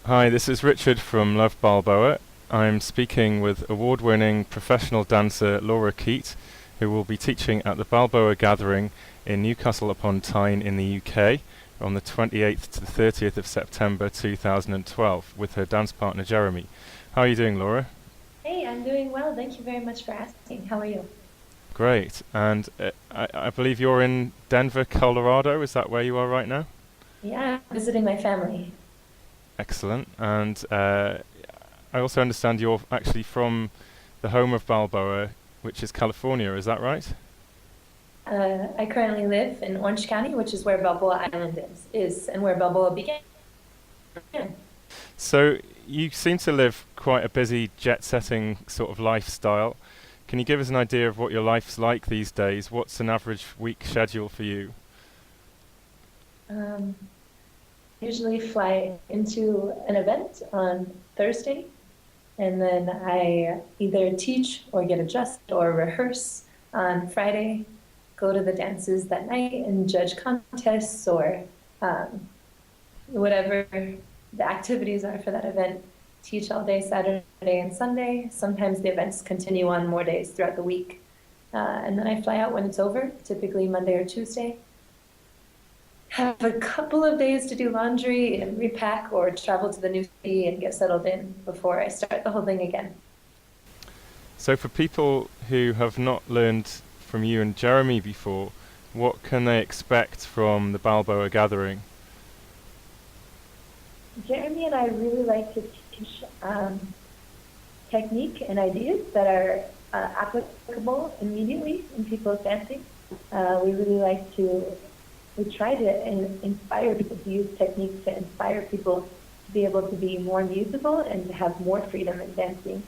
Hi, this is Richard from Love Balboa. I'm speaking with award-winning professional dancer Laura Keat, who will be teaching at the Balboa Gathering in Newcastle upon Tyne in the UK on the 28th to the 30th of September 2012 with her dance partner Jeremy. How are you doing, Laura? Hey, I'm doing well. Thank you very much for asking. How are you? Great. And I believe you're in Denver, Colorado. Is that where you are right now? Yeah, I'm visiting my family. Excellent. And I also understand you're actually from the home of Balboa, which is California. Is that right? I currently live in Orange County, which is where Balboa Island is and where Balboa began. So you seem to live quite a busy jet-setting sort of lifestyle. Can you give us an idea of what your life's like these days? What's an average week schedule for you? Um, Usually fly into an event on Thursday, and then I either teach or get adjust or rehearse on Friday, go to the dances that night and judge contests or um, whatever the activities are for that event. Teach all day Saturday and Sunday. Sometimes the events continue on more days throughout the week. And then I fly out when it's over, typically Monday or Tuesday. Have a couple of days to do laundry and repack or travel to the new city and get settled in before I start the whole thing again. So for people who have not learned from you and Jeremy before, what can they expect from the Balboa gathering? Jeremy and I really like to teach technique and ideas that are applicable immediately in people's dancing. We really like to, we try to inspire people to use techniques to inspire people to be able to be more musical and to have more freedom in dancing.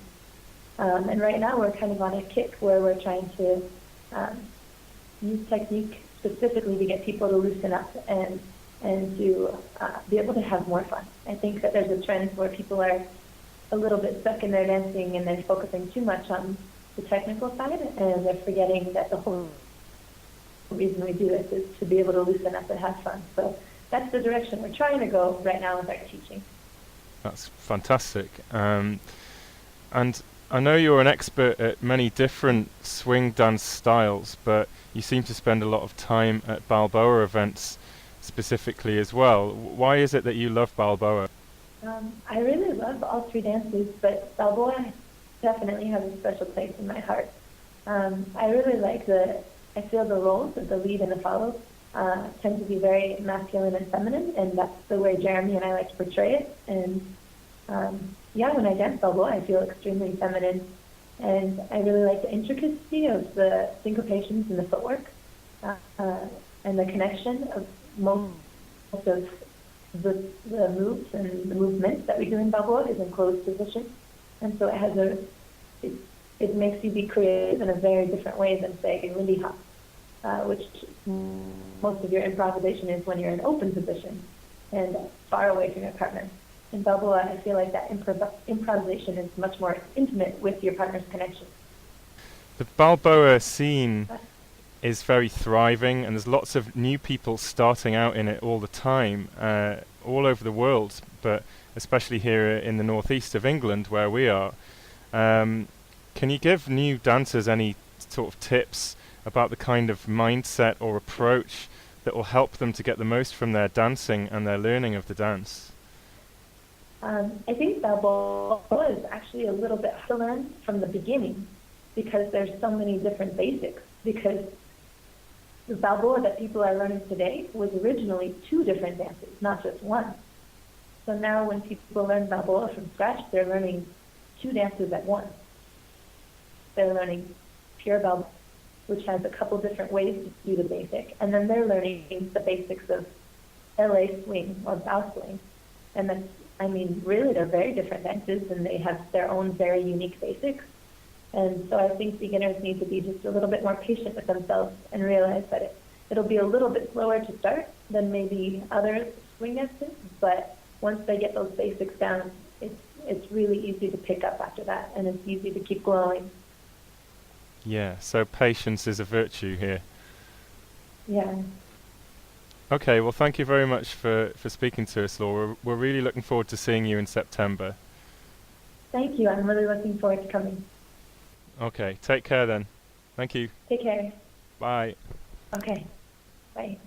And right now we're kind of on a kick where we're trying to um, use technique specifically to get people to loosen up and to be able to have more fun. I think that there's a trend where people are a little bit stuck in their dancing and they're focusing too much on the technical side and they're forgetting that the whole reason we do this is to be able to loosen up and have fun. So that's the direction we're trying to go right now with our teaching. That's fantastic. And I know you're an expert at many different swing dance styles, but you seem to spend a lot of time at Balboa events specifically as well. Why is it that you love Balboa? I really love all three dances, but Balboa definitely has a special place in my heart. I really like I feel the roles of the lead and the follow tend to be very masculine and feminine, and that's the way Jeremy and I like to portray it. And yeah, when I dance Balboa, I feel extremely feminine, and I really like the intricacy of the syncopations and the footwork, and the connection of most of the moves and the movements that we do in Balboa is in closed position, and so it, it makes you be creative in a very different way than say in Lindy Hop, which most of your improvisation is when you're in open position and far away from your partner. In Balboa, I feel like that improvisation is much more intimate with your partner's connection. The Balboa scene is very thriving, and there's lots of new people starting out in it all the time, all over the world, but especially here in the northeast of England where we are. Um, can you give new dancers any sort of tips about the kind of mindset or approach that will help them to get the most from their dancing and their learning of the dance? I think Balboa is actually a little bit hard to learn from the beginning because there's so many different basics. Because the Balboa that people are learning today was originally two different dances, not just one. So now when people learn Balboa from scratch, they're learning two dances at once. They're learning pure Balboa, which has a couple different ways to do the basic, and then they're learning the basics of LA swing or bow swing. And that's, I mean, really they're very different dances and they have their own very unique basics. And so I think beginners need to be just a little bit more patient with themselves and realize that it'll be a little bit slower to start than maybe other swing dances, but once they get those basics down, it's really easy to pick up after that, and it's easy to keep growing. Yeah, so patience is a virtue here. Yeah. Okay, well, thank you very much for speaking to us, Laura. We're really looking forward to seeing you in September. Thank you. I'm really looking forward to coming. Okay, take care then. Thank you. Take care. Bye. Okay. Bye.